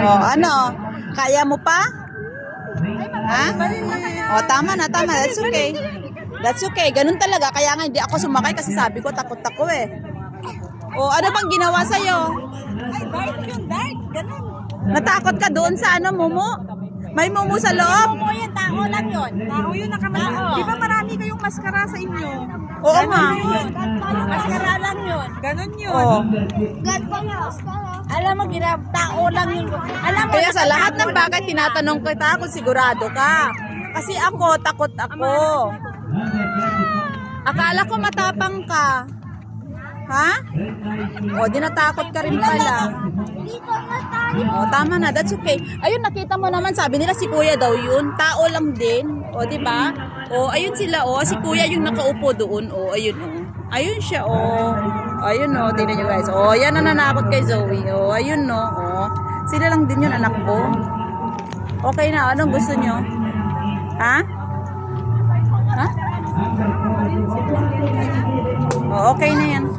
Oh, ano? Kaya mo pa? Ha? Oh, tama na, tama. That's okay. That's okay. Ganun talaga. Kaya nga hindi ako sumakay kasi sabi ko takot ako eh. Oh, ano bang ginawa sa'yo? Ay, dart yun, dart. Ganun. Natakot ka doon sa ano, mumu? May mumu sa loob? Momo yan, tao lang yun. Tao yun, nakamaskara. Di ba marami kayong maskara sa inyo? Oo nga. Maskara lang yun. Ganun yun. Oh. Alam mo, tao lang yun. Alam mo, Kaya sa lahat ng bagay tinatanong kita kung sigurado ka. Kasi ako, takot ako. Akala ko matapang ka. Ha? O, di natakot ka rin pala. O, tama na. That's okay. Ayun, nakita mo naman, sabi nila si kuya daw yun. Tao lang din. O, di ba? O, ayun sila. O, si kuya yung nakaupo doon. O, ayun. O. Ayun siya. O. Ayun, o. Tingnan nyo guys. O, yan ang nanakot kay Zoe. O, ayun, no. O. Sila lang din yun, anak ko. Okay na. Anong gusto nyo? Ha? Ha? O, okay na yan.